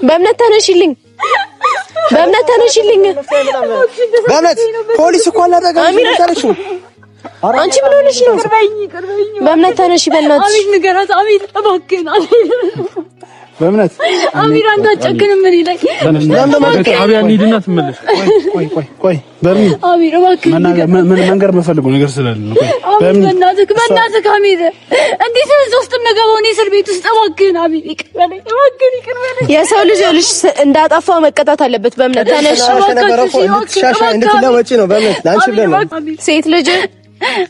በእምነት ተነሽልኝ። በእምነት ፖሊስ እኮ አላደረገም። አንቺ ምን ሆነሽ ነው? በእምነት ተነሽ። በእናትሽ አሚር ንገራት። አሚር እባክህን በእምነት አሚር አንተ አጨክንም ምን ይለኝ? አብያ እንሂድና ትመለሽ። ቆይ በእምነት አሚር እባክህን ምን መንገር የምፈልገው ነገር ስላለ ነው። በእናትህ አሚር እንዴት ነው ውስጥ የምገባው? እኔ እስር ቤት ውስጥ እባክህን አሚር ይቅር በለኝ። የሰው ልጅ እንዳጠፋው መቀጣት አለበት። በእምነት ተነሽ። እንድትለወጪ ነው በእምነት ላንቺ ብለን ነው። ሴት ልጅ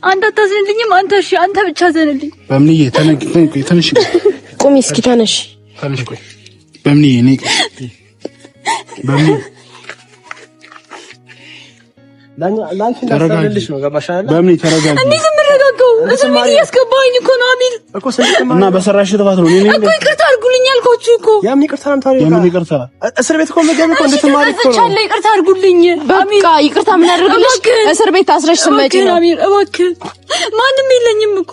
አንተ አታዝንልኝም? አንተ እሺ አንተ ብቻ ዘንልኝ። በእምንዬ ተነሽ። ቁሚ እስኪ ተነሽ። ቆይ በእምንዬ እኔ ላንቺ እንዳሰብልሽ ነው። ገባሽ አይደል? በእምንዬ ተረጋጊ። እንዴት የምረጋጋው? እስር ቤት እያስገባኝ እኮ ነው አሚር እኮ ስለተማ እና በሰራሽ ጥፋት ነው። እኔ እኮ ይቅርታ አድርጉልኝ አልኳችሁ እኮ። ያም ይቅርታ ነው ታሪክ። የምን ይቅርታ? እስር ቤት እኮ መገብ እኮ እንድትማሪ እኮ ነው። ቻለ ይቅርታ አድርጉልኝ። በቃ ይቅርታ ምን አድርግልሽ? እስር ቤት አስረሽ ስመጪ ነው አሚር። እባክህ ማንም የለኝም እኮ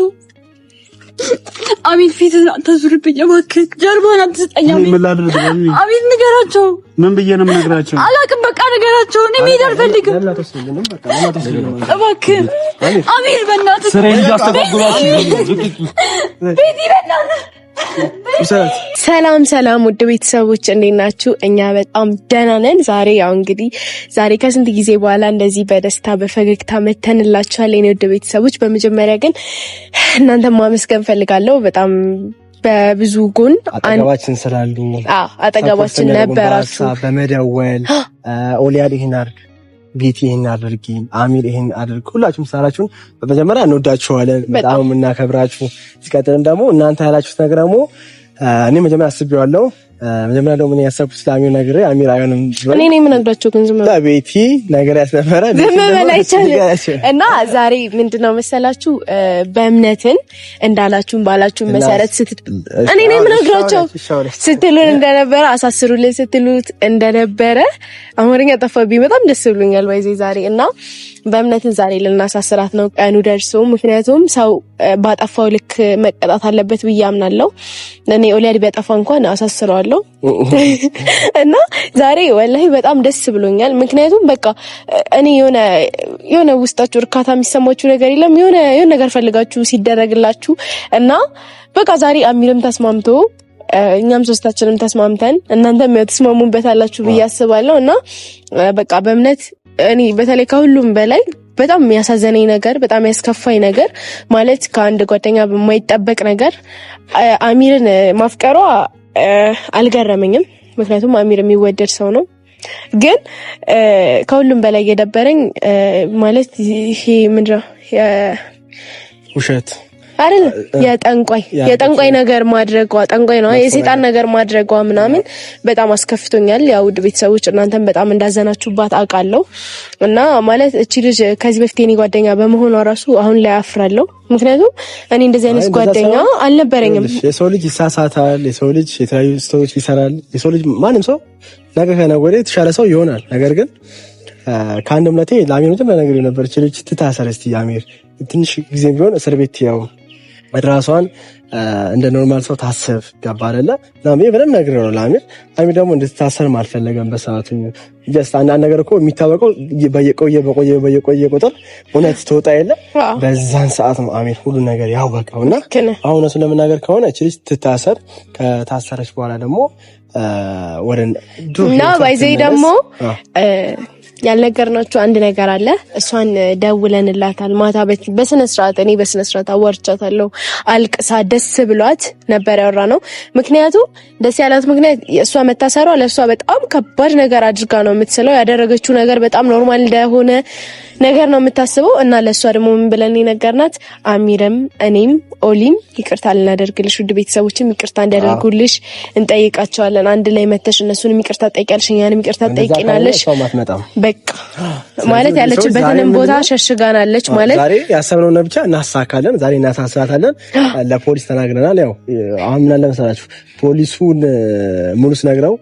አሚር። ፊትህን አታዙርብኝ እባክህ። ጀርባህን አትስጠኝ አሚር። ምን ላድርግ? አሚር ንገራቸው። ምን ብዬሽ ነው የምነግራቸው? አላውቅም። በቃ ንገራቸው። እኔ መሄድ አልፈልግም። እባክህ አሚር በእናትህ ስራዬን እያስተጓጉላችሁ ቤቲ በእናትህ። ሰላም ውድ ቤተሰቦች እንዴት ናችሁ? እኛ በጣም ደህና ነን። ዛሬ ከስንት ጊዜ በኋላ እንደዚህ በደስታ በፈገግታ መተንላችኋል የኔ ውድ ቤተሰቦች። በመጀመሪያ ግን እናንተ ማመስገን ፈልጋለሁ። በጣም በብዙ ጎን አጠገባችን ስላሉ አጠገባችን ነበራችሁ። በመደወል ኦሊያድ ይሄን አድርግ፣ ቤቲ ይሄን አድርጊ፣ አሚር ይሄን አድርግ፣ ሁላችሁም ሰራችሁን በመጀመሪያ እንወዳችኋለን። በጣም የምናከብራችሁ። ሲቀጥልም ደግሞ እናንተ ያላችሁት ነገር ደግሞ እኔ መጀመሪያ አስቤዋለሁ። መጀመሪያ ደግሞ ምን ያሰብኩት ስለአሚር ነገር አሚር አይሆንም እኔ ነኝ የምነግራቸው ግን ዝም ብለህ ቤቲ ነገር ያስነበረ ዝም ብለህ አይቻልም። እና ዛሬ ምንድነው መሰላችሁ በእምነትን እንዳላችሁን ባላችሁን መሰረት እኔ ነኝ የምነግራቸው ስትሉን እንደነበረ አሳስሩልን ስትሉት እንደነበረ አማርኛ ጠፋብኝ። በጣም ደስ ብሎኛል ባይዜ ዛሬ እና በእምነትን ዛሬ ልናሳስራት ነው ቀኑ ደርሶ። ምክንያቱም ሰው ባጠፋው ልክ መቀጣት አለበት ብዬ አምናለሁ። እኔ ኦሊያድ ቢያጠፋ እንኳን አሳስረዋለሁ እና ዛሬ ወላሂ በጣም ደስ ብሎኛል። ምክንያቱም በቃ እኔ የሆነ ውስጣችሁ እርካታ የሚሰማችሁ ነገር የለም? የሆነ ነገር ፈልጋችሁ ሲደረግላችሁ እና በቃ ዛሬ አሚርም ተስማምቶ እኛም ሶስታችንም ተስማምተን እናንተም ተስማሙበታላችሁ ብዬ አስባለሁ እና በቃ በእምነት እኔ በተለይ ከሁሉም በላይ በጣም የሚያሳዘነኝ ነገር በጣም ያስከፋኝ ነገር ማለት ከአንድ ጓደኛ በማይጠበቅ ነገር አሚርን ማፍቀሯ አልገረመኝም። ምክንያቱም አሚር የሚወደድ ሰው ነው። ግን ከሁሉም በላይ የደበረኝ ማለት ይሄ ምንድነው ውሸት አይደል? የጠንቋይ ነገር ማድረጓ ጠንቋይ ነው የሰይጣን ነገር ማድረጓ ምናምን በጣም አስከፍቶኛል። ያው ውድ ቤተሰቦች እናንተም በጣም እንዳዘናችሁባት አውቃለሁ እና ማለት እቺ ልጅ ከዚህ በፊት የኔ ጓደኛ በመሆኗ ራሱ አሁን ላይ አፍራለሁ። ምክንያቱም እኔ እንደዚህ አይነት ጓደኛ አልነበረኝም። የሰው ልጅ ይሳሳታል። የሰው ልጅ የተለያዩ ስህተቶች ይሰራል። የሰው ልጅ ማንም ሰው ነገ ከነገ ወዲያ የተሻለ ሰው ይሆናል። ነገር ግን ከአንድ እምነቴ ለአሚር መጀመሪያ ነገር ነበር እቺ ልጅ ትታሰር እስቲ አሚር ትንሽ ጊዜ ቢሆን እስር ቤት ያው ራሷን እንደ ኖርማል ሰው ታስብ ገባ አይደለ? ለአሚር በደንብ ነገር ነው ለአሚር። አሚር ደግሞ እንድትታሰርም አልፈለገም በሰዓቱ። ጀስት አንዳንድ ነገር እኮ የሚታወቀው በየቆየ ቁጥር እውነት ትወጣ የለ በዛን ሰዓት ነው አሚር ሁሉ ነገር ያወቀውና አሁን እሱ ለመናገር ከሆነ እቺ ልጅ ትታሰር። ከታሰረች በኋላ ደግሞ ወደ እና ባይዘይ ደግሞ ያልነገርናችሁ አንድ ነገር አለ። እሷን ደውለንላታል ማታ በስነ ስርዓት እኔ በስነ ስርዓት አወርቻታለሁ። አልቅሳ ደስ ብሏት ነበር ያወራነው። ምክንያቱም ደስ ያላት ምክንያት እሷ መታሰሯ ለእሷ በጣም ከባድ ነገር አድርጋ ነው የምትስለው። ያደረገችው ነገር በጣም ኖርማል እንደሆነ ነገር ነው የምታስበው እና ለእሷ ደግሞ ምን ብለን ነገርናት? አሚርም እኔም ኦሊም ይቅርታ ልናደርግልሽ፣ ውድ ቤተሰቦችም ይቅርታ እንዲያደርጉልሽ እንጠይቃቸዋለን። አንድ ላይ መተሽ እነሱንም ይቅርታ ጠይቂያለሽ፣ እኛንም ይቅርታ ጠይቂናለሽ። በቃ ማለት ያለችበትንም ቦታ ሸሽጋናለች ማለት ዛሬ ያሰብነው ብቻ እናሳካለን። ዛሬ እናሳስራታለን። ለፖሊስ ተናግረናል። ያው አሁን ምን አለ መሰላችሁ ፖሊሱን ሙሉስ ነግረው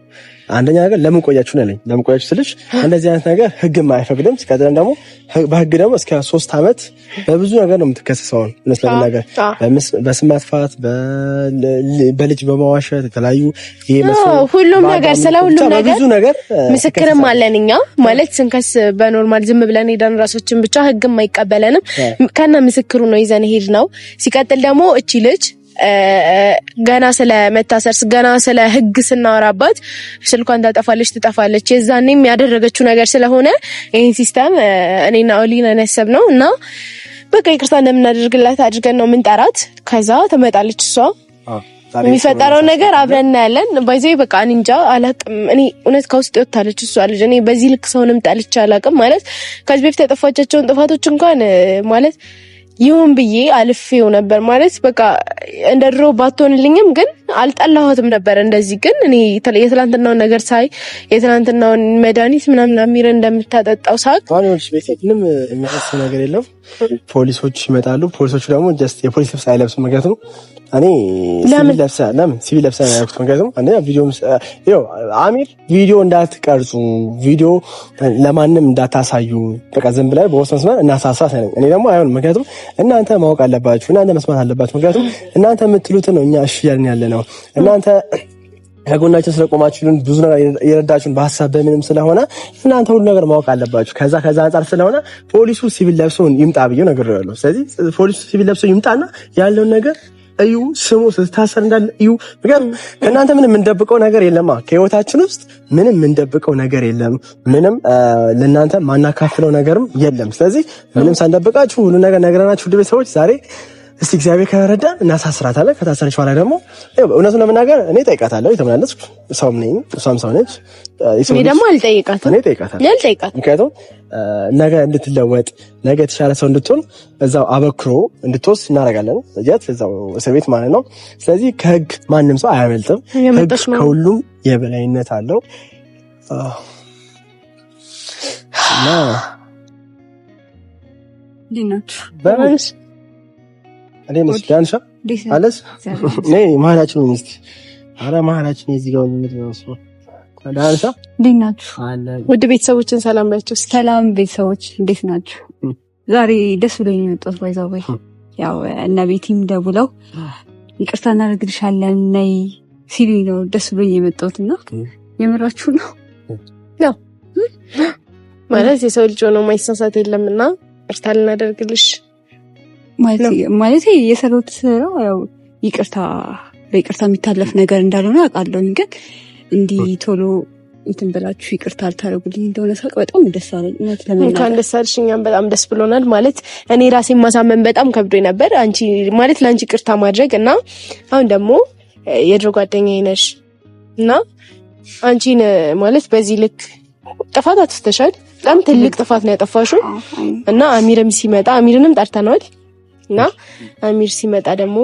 አንደኛ ነገር ለምን ቆያችሁ ነው ያለኝ። ለምን ቆያችሁ ስልሽ እንደዚህ አይነት ነገር ህግም አይፈቅድም። ሲቀጥል ደግሞ በህግ ደግሞ እስከ 3 አመት በብዙ ነገር ነው የምትከሰሰው። መስለም ነገር በስም ማጥፋት፣ በልጅ በማዋሸት የተለያዩ ሁሉም ነገር ስለ ሁሉም ነገር ምስክርም አለን እኛ ማለት ስንከስ በኖርማል ዝም ብለን ሄደን ራሳችን ብቻ ህግም አይቀበለንም። ከነ ምስክሩ ነው ይዘን ሄድ ነው። ሲቀጥል ደግሞ እቺ ልጅ ገና ስለ መታሰርስ ገና ስለ ህግ ስናወራባት ስልኳን ትጠፋለች። የዛኔም ያደረገችው ነገር ስለሆነ ይሄን ሲስተም እኔና ኦሊና ያሰብነው እና በቃ ይቅርታ እንደምናደርግላት አድርገን ነው የምንጠራት። ከዛ ትመጣለች እሷ የሚፈጠረው ነገር አብረን እናያለን። ባይዘይ በቃ እንጃ አላቅም። እኔ እውነት ከውስጥ ወጣለች እሷ ልጅ። እኔ በዚህ ልክ ሰውንም ጠልቼ አላቅም። ማለት ከዚህ በፊት ያጠፋቻቸውን ጥፋቶች እንኳን ማለት ይሁን ብዬ አልፌው ነበር። ማለት በቃ እንደ ድሮ ባትሆንልኝም ግን አልጠላኋትም ነበር እንደዚህ። ግን እኔ የትላንትናውን ነገር ሳይ የትላንትናውን መድኃኒት ምናምን አሚር እንደምታጠጣው ሳቅ ታዲያስ ቤቴንም የሚያሳስብ ነገር የለም። ፖሊሶች ይመጣሉ። ፖሊሶቹ ደግሞ ጀስት የፖሊስ ልብስ አይለብሱም። ምክንያቱም እኔ ሲቪል ለብሳ ነው ያልኩት። ምክንያቱም አንደኛ አሚር ቪዲዮ እንዳትቀርጹ፣ ቪዲዮ ለማንም እንዳታሳዩ፣ በቃ ዝም ብለን በወሰን መስመር እናሳሳት ነኝ። እኔ ደግሞ አይሆንም። ምክንያቱም እናንተ ማወቅ አለባችሁ፣ እናንተ መስማት አለባችሁ። ምክንያቱም እናንተ የምትሉትን ነው እኛ እሺ ያልን ያለ ነው። እናንተ ከጎናችን ስለቆማችሁልን ብዙ ነገር የረዳችሁን በሐሳብ በምንም ስለሆነ እናንተ ሁሉ ነገር ማወቅ አለባችሁ። ከዛ አንጻር ስለሆነ ፖሊሱ ሲቪል ለብሶ ይምጣ ብዬ ነግሬዋለሁ። ስለዚህ ፖሊሱ ሲቪል ለብሶ ይምጣና ያለውን ነገር እዩ፣ ስሙ፣ ስታሰር እንዳለ እዩ። ምክንያቱም እናንተ ምንም እንደብቀው ነገር የለማ። ከህይወታችን ውስጥ ምንም እንደብቀው ነገር የለም። ምንም ለእናንተ ማናካፍለው ነገርም የለም። ስለዚህ ምንም ሳንደብቃችሁ ሁሉ ነገር ነግረናችሁ ውድ ቤተሰቦች ዛሬ እስቲ እግዚአብሔር ከረዳ እናሳስራታለን። ከታሰረች በኋላ ደግሞ እውነቱን ለመናገር እኔ ጠይቃታለሁ። የተመላለስኩ ሰውም ነኝ፣ እሷም ሰው ነች። እኔ ደግሞ አልጠይቃትም። እኔ ጠይቃታለሁ። ምክንያቱም ነገ እንድትለወጥ ነገ የተሻለ ሰው እንድትሆን እዛው አበክሮ እንድትወስድ እናደርጋለን። እዛው እስር ቤት ማለት ነው። ስለዚህ ከህግ ማንም ሰው አያመልጥም። ህግ ከሁሉም የበላይነት አለው እና በመንስ አለስ ዳንሻ አለስ ነይ መሀላችን ነው። እስቲ አረ መሀላችን እዚህ ጋር ነው። ዳንሻ እንዴት ናችሁ? ውድ ቤተሰቦችን ሰላም ባያችሁ። ሰላም ቤተሰቦች እንዴት ናችሁ? ዛሬ ደስ ብሎኝ ነው የመጣሁት። ባይዛው ያው እነ ቤቲም ደውለው ይቅርታ እናደርግልሻለን ነይ ሲሉኝ ነው ደስ ብሎኝ የመጣሁትና የምራችሁ ነው ያው ማለት የሰው ልጅ ሆኖ ማይሳሳት የለምና ይቅርታ ልናደርግልሽ ማለት የሰሩት ስራ ያው ይቅርታ በይቅርታ የሚታለፍ ነገር እንዳልሆነ አውቃለሁኝ። ግን እንዲህ ቶሎ እንትን ብላችሁ ይቅርታ አልታረጉልኝ እንደሆነ ሳቅ በጣም ደስ አለኝ። እንኳን ደስ አለሽ። እኛም በጣም ደስ ብሎናል። ማለት እኔ ራሴን ማሳመን በጣም ከብዶኝ ነበር። አንቺ ማለት ለአንቺ ይቅርታ ማድረግ እና አሁን ደግሞ የድሮ ጓደኛዬ ነሽ እና አንቺን ማለት በዚህ ልክ ጥፋት አትስተሻል። በጣም ትልቅ ጥፋት ነው ያጠፋሽው እና አሚርም ሲመጣ አሚርንም ጠርተናል እና አሚር ሲመጣ ደግሞ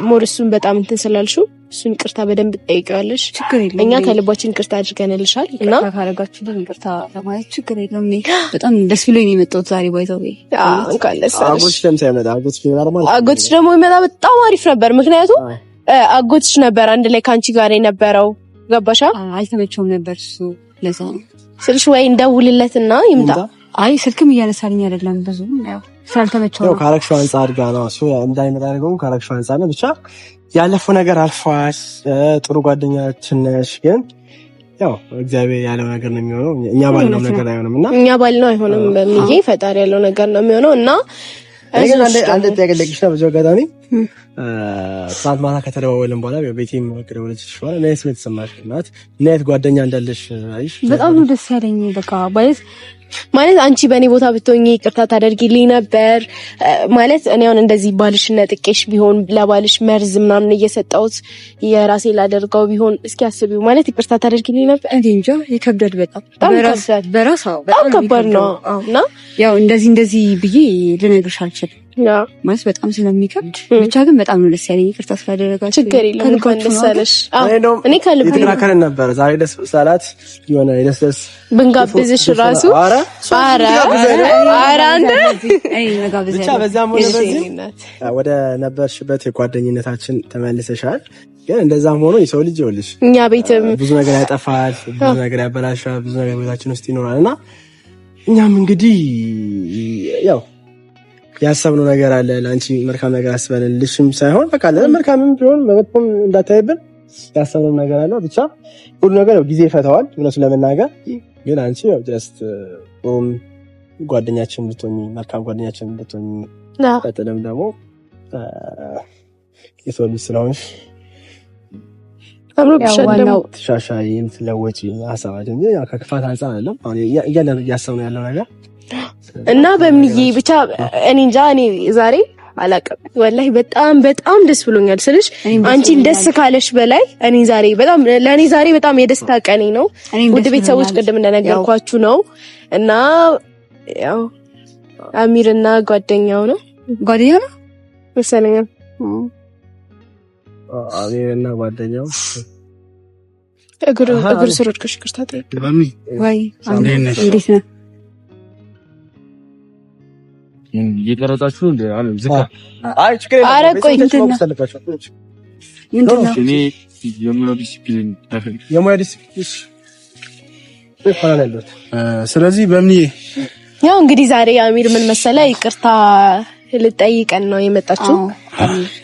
ሞርሱን በጣም እንትን ስላልሽው እሱን ይቅርታ በደንብ ትጠይቂዋለሽ። ችግር የለም። እኛ ከልባችን ይቅርታ አድርገንልሻል እና ካረጋችሁ ይቅርታ ለማለት ችግር የለም። በጣም ደስ ብሎኝ ነው የመጣሁት ዛሬ ባይዘው አጎትሽ ደግሞ ይመጣ በጣም አሪፍ ነበር። ምክንያቱም አጎትሽ ነበር አንድ ላይ ካንቺ ጋር የነበረው ገባሻ? አልተመቸውም ነበር እሱ ለዛ ነው ስልሽ ወይ እንደውልለትና ይምጣ። አይ ስልክም እያነሳልኝ አይደለም ብዙ ያው ስላልተመቸው ነው። ካረክሽው አንፃር ጋር ነው እሱ እንዳይመጣ ያደረገው። ካረክሽው አንፃር ነው። ብቻ ያለፈው ነገር አልፏል። ጥሩ ጓደኛችን ነሽ። ግን ያው እግዚአብሔር ያለው ነገር ነው የሚሆነው። እኛ ባልነው ነገር አይሆንም እና እኛ ባልነው አይሆንም በሚዬ ፈጣሪ ያለው ነገር ነው የሚሆነው እና አንድ ጥያቄ ልጠይቅሽ ነው። በዚህ አጋጣሚ ትናንት ማታ ከተደዋወልን በኋላ ቤቴም ከደወለችልሽ በኋላ ምን አይነት ስሜት ተሰማሽ? ምን አይነት ጓደኛ እንዳለሽ አይሽ? በጣም ነው ደስ ያለኝ። በቃ ማለት አንቺ በእኔ ቦታ ብትሆኚ ይቅርታ ታደርጊልኝ ነበር ማለት እኔ አሁን እንደዚህ ባልሽ ነጥቄሽ ቢሆን ለባልሽ መርዝ ምናምን እየሰጠሁት የራሴ ላደርገው ቢሆን እስኪ አስቢው ማለት ይቅርታ ታደርጊልኝ ነበር? እንጃ ይከብዳል። በጣም በራሳው በጣም ከባድ ነው እና ያው እንደዚህ ብዬ ልነግርሽ አልችልም ማለት በጣም ስለሚከብድ ብቻ ግን በጣም ነው ደስ ያለኝ ይቅርታ ስላደረጋችሁ። ችግር የለም እንኳን ደስ አለሽ። እኔ ከልብ የተከራከረን ነበር ዛሬ ደስ ስላላት የሆነ ደስ ብንጋብዝሽ ራሱ ኧረ አንተ ብቻ በዛም ሆነ በዚህ ወደ ነበርሽበት የጓደኝነታችን ተመልሰሻል። ግን እንደዛም ሆኖ የሰው ልጅ ይኸውልሽ እኛ ቤትም ብዙ ነገር ያጠፋል፣ ብዙ ነገር ያበላሻል፣ ብዙ ነገር ቤታችን ውስጥ ይኖራልና እኛም እንግዲህ ያው ያሰብነው ነገር አለ። ለአንቺ መልካም ነገር አስበንልሽም ሳይሆን በቃ ለመልካምም ቢሆን መጥፎም እንዳታይብን ያሰብነው ነገር አለ። ብቻ ሁሉ ነገር ያው ጊዜ ይፈታዋል። እውነቱ ለመናገር ግን አንቺ ያው ጀስት ጓደኛችን ብትሆኚ መልካም ጓደኛችን ብትሆኚ ቀጥለም ደግሞ የሰው ልጅ ስለሆንሽ ዋናው ተሻሻይ የምትለወጪ ሀሳባችን ያው ከክፋት አንፃር አይደለም። አሁን እያሰብነው ያለው ነገር እና በምንዬ ብቻ እኔ እንጃ እኔ ዛሬ አላውቅም ወላሂ በጣም ደስ ብሎኛል ስልሽ አንቺን ደስ ካለሽ በላይ እኔ ዛሬ በጣም ለኔ ዛሬ በጣም የደስታ ቀኔ ነው። ውድ ቤተሰቦች ቅድም እንደነገርኳችሁ ነው እና ያው አሚርና ጓደኛው ነው መሰለኝ አሚርና ጓደኛው እግር ስር ወድቀሽ ይቅርታ ጠይቅ ወይ እንዴት ነው እየቀረጻችሁ እንደ አለ ዝካ አይ ችግር የለም። ኧረ ቆይ ምንድነው እኔ የሙያ ዲሲፕሊን ስለዚህ በምንዬ ያው እንግዲህ ዛሬ አሚር ምን መሰለ ይቅርታ ልጠይቀን ነው የመጣችው።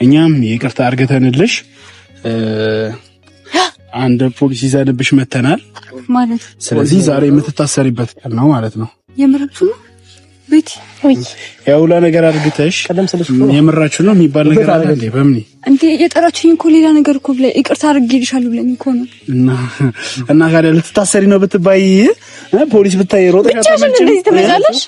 እኛም ይቅርታ አድርገንልሽ አንድ ፖሊስ ይዘንብሽ መተናል ማለት። ስለዚህ ዛሬ የምትታሰሪበት ቀን ነው ማለት ነው። የምራችሁ ነው ቤት ወይ ያውላ ነገር አድርግተሽ የምራችሁ ነው የሚባል ነገር አለ እንዴ? በምን እንዴ የጠራችሁኝ እኮ ሌላ ነገር እኮ ብለ ይቅርታ አድርጌልሻለሁ ብለኝ እኮ ነው። እና ካለ ልትታሰሪ ነው ብትባይ ፖሊስ ብታይ ሮጠሽ አታመጭም። እንደዚህ ትመጣለሽ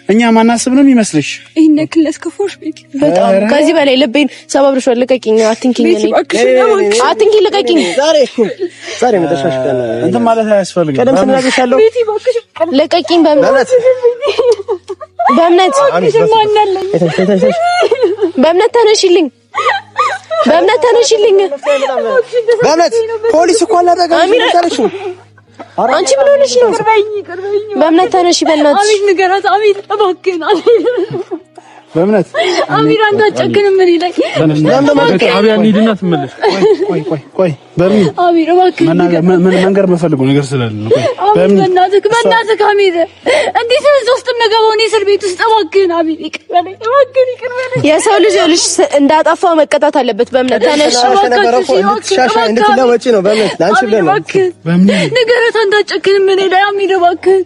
እኛ ማናስብ ነው የሚመስልሽ? ይሄን ነክል እስከፎሽ ቤት በጣም ከዚህ በላይ ልቤን ሰባብርሽው። ልቀቂኝ፣ አትንኪኝ፣ አትንኪኝ፣ ልቀቂኝ። ዛሬ መተሻሽ ቀን እንትን ማለት አያስፈልግም። ቀደም ስናገሻለሁ ልቀቂኝ። በእምነት ተነሽልኝ፣ በእምነት ተነሽልኝ። በእምነት ፖሊስ እኮ አላደረገም። አንቺ ምን ሆነሽ ነው? በእምነት ተነሽ፣ በእናትሽ አሚር ንገራት። አሚር እባክህን፣ በእምነት አሚር አንተ አጨክንም ምን ይላል? አብያ እንሂድና ትመለሽ። ቆይ በምን አሚር እባክህን ምን መንገር መፈልገው ነገር ስላለ ነው። ቆይ በእናትህ አሚር እንዴት ነው እዚህ ውስጥ የምገባው? እኔ እስር ቤት ውስጥ እባክህን አሚር ይቅር በለኝ፣ እባክህን። የሰው ልጅ እንዳጠፋው መቀጣት አለበት። በእምነት ተነሽ፣ እንድትለወጪ ነው። በእምነት ላንቺ ብለን ነው። ንገራት አንተ አጨክንም ምን ይላል? አሚር እባክህን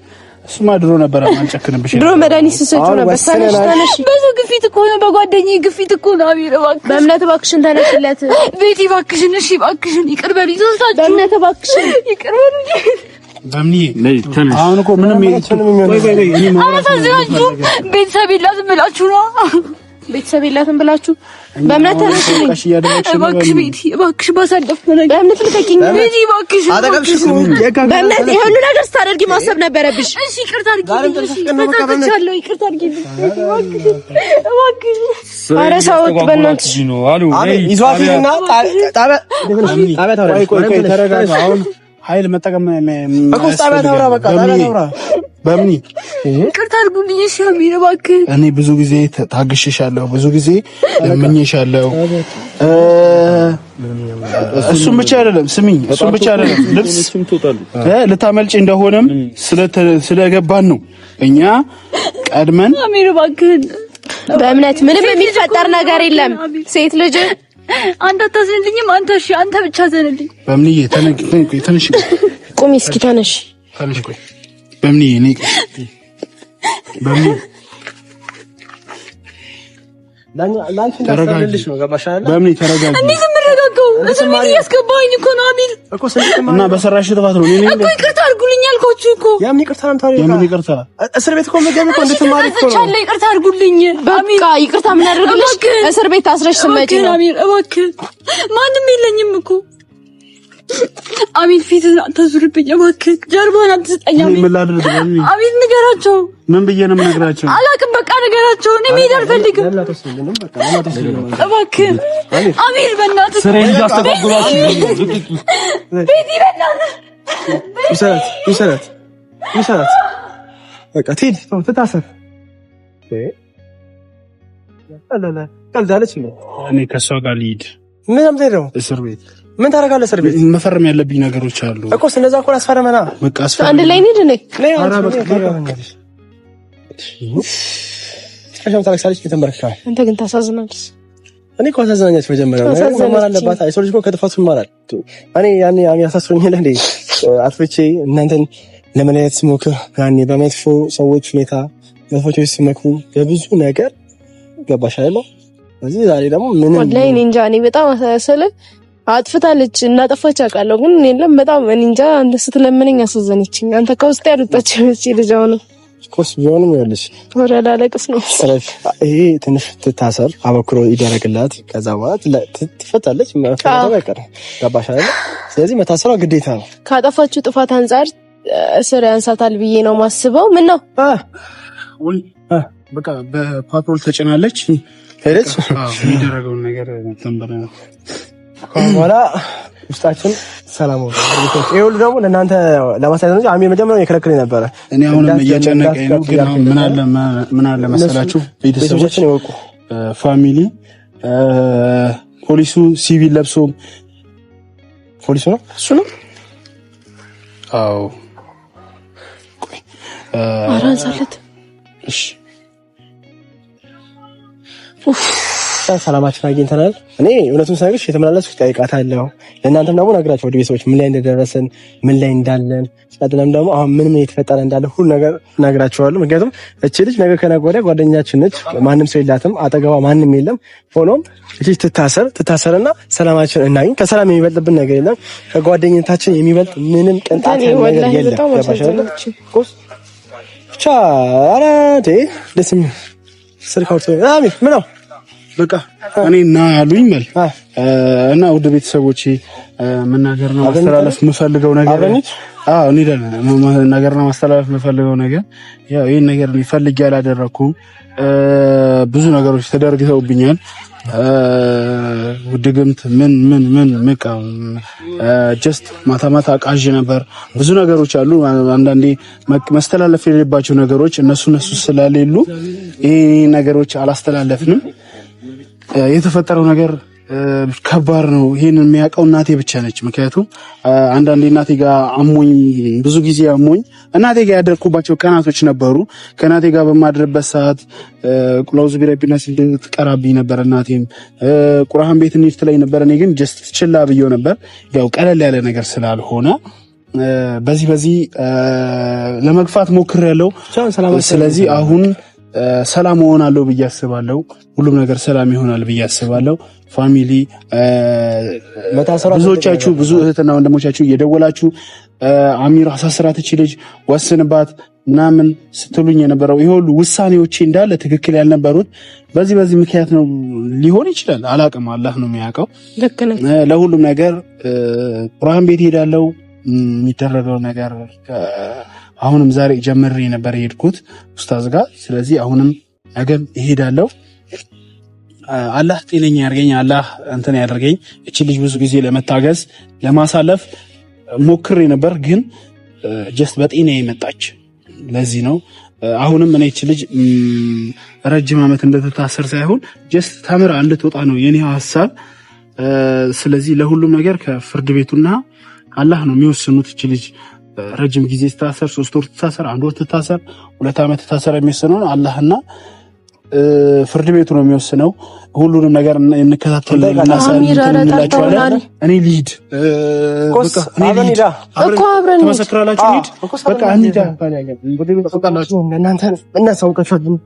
እሱማ ድሮ ነበር አንጨክንብሽ። ድሮ መድኃኒት ስትሰጪው ነበር። ተነሽ። ብዙ ግፊት እኮ ነው፣ በጓደኛዬ ግፊት እኮ ነው። አሚር እባክሽ፣ በእምነት እባክሽን ተነሽለት። ቤቲ እባክሽን፣ እሺ እባክሽን ይቅር በሉኝ። ሶስታችሁ በእምነት እባክሽን ይቅር በሉኝ። በምንዬ አሁን እኮ ምንም አረሳዝናችሁ ቤተሰብ የላትም ብላችሁ ነው። ቤተሰብ የላትም ብላችሁ በእምነት ተነሽልኝ። እባክሽ ቤቲ እባክሽ፣ ባሳለፍ ነገር በእምነት ልቀቂኝ። ቤቲ እባክሽ፣ በእምነት ይሄ ሁሉ ነገር ስታደርጊ ማሰብ ነበረብሽ። እሺ ይቅርታ አድርጊልኝ። እሺ ተጣጣቻለሁ፣ ይቅርታ አድርጊልኝ እባክሽ፣ እባክሽ። ኧረ ሰው በእናትሽ ይዟትና ጣቢያ ተረጋጋ። አሁን ኃይል መጠቀም በምን ይቅርታ አድርጉልኝ። እሺ አሚር እባክህ፣ እኔ ብዙ ጊዜ ታግሼሻለሁ፣ ብዙ ጊዜ ለምኜሻለሁ። እሱም ብቻ አይደለም፣ ስሚኝ፣ እሱም ብቻ አይደለም፣ ልብስ ልታመልጪ እንደሆነም ስለገባን ነው እኛ ቀድመን። አሚር እባክህ፣ በእምነት ምንም የሚፈጠር ነገር የለም። ሴት ልጅ አንተ አታዝንልኝም? አንተ እሺ፣ አንተ ብቻ ዘንልኝ። በምንዬ ተነሽ፣ ቁሚ እስኪ፣ ተነሽ። ቆይ በምንዬ እኔ ላንቺ ነው ገባሽ አይደል? በምንዬ ተረጋጋ። እንዴት የምረጋጋው? እስር ቤት እያስገባኝ እኮ ነው አሚር እና በሰራሽ ጥፋት ነው። እኔ እኮ ይቅርታ አድርጉልኝ አልኳችሁ እኮ። ያምን ይቅርታ ነው ታዲያ? የምን ይቅርታ? እስር ቤት እኮ መገብ እኮ እንድትማሪ እኮ ነው። ቻለ ይቅርታ አድርጉልኝ። በቃ ይቅርታ ምን አድርግልሽ? እስር ቤት አስረሽ ስመጪ ነው አሚር እባክህ። ማንም የለኝም እኮ አሚር፣ ፊትህን አታዙርብኝ እባክህ። ጀርባህን አትስጠኝ አሚር። ምን ላድርግ? አሚር ንገራቸው። ምን ብዬ ነው የምነግራቸው? አላውቅም፣ በቃ ንገራቸው። እኔ መሄድ አልፈልግም እባክህ አሚር፣ በእናትህ ስሬን እያስተጓጉላችሁ ቤቲ፣ በእናትህ ይሰራት በቃ ትሄድ ትታሰር። ቀልዳለች ነው። እኔ ከእሷ ጋር ልሂድ ምን አምጥተህ ነው እስር ቤት? ምን ታደርጋለህ እስር ቤት? መፈረም ያለብኝ ነገሮች አሉ እኮ ስለዛ እኮ አስፈረመና በቃ አንድ ላይ እንሂድ ነኝ። ኧረ በቃ ከሻም ታለቅሳለች ከተንበረከከ። አንተ ግን ታሳዝናለህ። እኔ እኮ አሳዝናኛች መጀመሪያ ነው መማር አለባት። የሰው ልጅ እኮ ከጥፋቱ ይማራል። እኔ ያኔ ያሳስሩኝ እንዴ አጥፍቼ እናንተን ለመለየት ስሞክር ያኔ በመጥፎ ሰዎች ሁኔታ መጥፎች ሲመክሩ በብዙ ነገር ገባሽ አይደል? እዚህ ዛሬ ደግሞ ምን ወላሂ እኔ እንጃ። እኔ በጣም አሳሰለ አጥፍታለች እና ጠፋች አውቃለሁ፣ ግን የለም በጣም እኔ እንጃ። አንተ ስትለምነኝ አሳዘነችኝ። አንተ ከውስጥ ያሉጣች እቺ ልጅ አሁን ኮስ ቢሆንም ይኸውልሽ ወራዳ ለቅስ ነው። ይሄ ትንሽ ትታሰር አበክሮ ይደረግላት፣ ከዛ በኋላ ትፈታለች። ማፈታው አይቀርም። ገባሽ አይደል? ስለዚህ መታሰሯ ግዴታ ነው። ካጠፋችሁ ጥፋት አንፃር እስር ያንሳታል ብዬ ነው ማስበው። ምን ነው ወይ በቃ በፓትሮል ተጨናለች ሄደች። የሚደረገውን ነገር ተንበረ በኋላ ውስጣችን ሰላም ሆነ። ይሄ ሁሉ ደግሞ ለእናንተ ለማሳየት ነው። አሜ መጀመሪያ የከለከለኝ ነበረ። እኔ አሁንም እየጨነቀኝ ነው። ግን አሁን ምን አለ መሰላችሁ ቤተሰቦቻችን ይወቁ፣ ፋሚሊ ፖሊሱ ሲቪል ለብሶ ፖሊሱ ነው እሱ ነው። አዎ ቆይ አራንሳለት እሺ ሰላማችን አግኝተናል። እኔ እውነቱን ሳይሆን የተመላለስኩ ጠይቃታለሁ። ለእናንተም ደግሞ ነግራችሁ ወደ ቤተሰቦች ምን ላይ እንደደረሰን ምን ላይ እንዳለን ቀጥለም ደግሞ አሁን ምን የተፈጠረ እንዳለ ሁሉ ነገር ነግራችኋለሁ። ምክንያቱም እቺ ልጅ ነገ ከነገ ወዲያ ጓደኛችን ነች። ማንም ሰው የላትም፣ አጠገቧ ማንም የለም። ሆኖም እቺ ትታሰርና ሰላማችን እናገኝ። ከሰላም የሚበልጥብን ነገር የለም። ከጓደኝነታችን የሚበልጥ ምንም ቅንጣት ነገር የለም። ብቻ ኧረ ደስ የሚል ስልካውት አሚር ምን ነው በቃ እኔ እና አሉኝ ማለት እና ወደ ቤተሰቦቼ መናገር ነው ማስተላለፍ የምፈልገው ነገር እኔ ነገር ነው ማስተላለፍ የምፈልገው ነገር ያው ይሄን ነገር ፈልጌ አላደረኩም። ብዙ ነገሮች ተደርገውብኛል። ድግምት ምን መቃ ጀስት ማታ ቃዥ ነበር። ብዙ ነገሮች አሉ። አንዳንዴ ማስተላለፍ የሌለባቸው ነገሮች እነሱ ስለሌሉ ይሄ ነገሮች አላስተላለፍንም። የተፈጠረው ነገር ከባድ ነው። ይሄንን የሚያውቀው እናቴ ብቻ ነች። ምክንያቱም አንዳንዴ እናቴ ጋር አሞኝ ብዙ ጊዜ አሞኝ እናቴ ጋር ያደርኩባቸው ቀናቶች ነበሩ። ከእናቴ ጋር በማድረበት ሰዓት ቁላውዝ ቢረቢና ሲልትቀራብኝ ነበር። እናቴም ቁርአን ቤት እንሂድ ትለኝ ነበር። እኔ ግን ጀስት ችላ ብዬው ነበር። ያው ቀለል ያለ ነገር ስላልሆነ በዚህ ለመግፋት ሞክሬያለሁ። ስለዚህ አሁን ሰላም እሆናለሁ ብዬ አስባለሁ። ሁሉም ነገር ሰላም ይሆናል ብዬ አስባለሁ። ፋሚሊ ብዙዎቻችሁ ብዙ እህትና ወንድሞቻችሁ እየደወላችሁ አሚር አሳስራት እቺ ልጅ ወስንባት ምናምን ስትሉኝ የነበረው ይሄ ሁሉ ውሳኔዎቼ እንዳለ ትክክል ያልነበሩት በዚህ ምክንያት ነው። ሊሆን ይችላል አላቅም፣ አላህ ነው የሚያውቀው። ለሁሉም ነገር ቁርአን ቤት ሄዳለሁ። የሚደረገው ነገር አሁንም ዛሬ ጀምሬ ነበር የሄድኩት ኡስታዝ ጋር። ስለዚህ አሁንም ነገም እሄዳለሁ። አላህ ጤነኛ ያርገኝ፣ አላህ እንትን ያደርገኝ። እቺ ልጅ ብዙ ጊዜ ለመታገዝ ለማሳለፍ ሞክሬ ነበር፣ ግን ጀስት በጤና የመጣች ለዚህ ነው። አሁንም እኔ እቺ ልጅ ረጅም ዓመት እንደተታሰር ሳይሆን ጀስት ተምራ እንድትወጣ ነው የኔ ሐሳብ። ስለዚህ ለሁሉም ነገር ከፍርድ ቤቱና አላህ ነው የሚወስኑት። እቺ ልጅ ረጅም ጊዜ ትታሰር፣ 3 ወር ትታሰር፣ 1 ወር ትታሰር፣ 2 ዓመት ትታሰር የሚወስነው አላህና ፍርድ ቤቱ ነው የሚወስነው። ሁሉንም ነገር እንከታተላለን። እኔ ልሂድ እኮ አብረን ተመሰክራላችሁ። ልሂድ በቃ እንሂድ። እናንተ እናሳውቃችኋለን።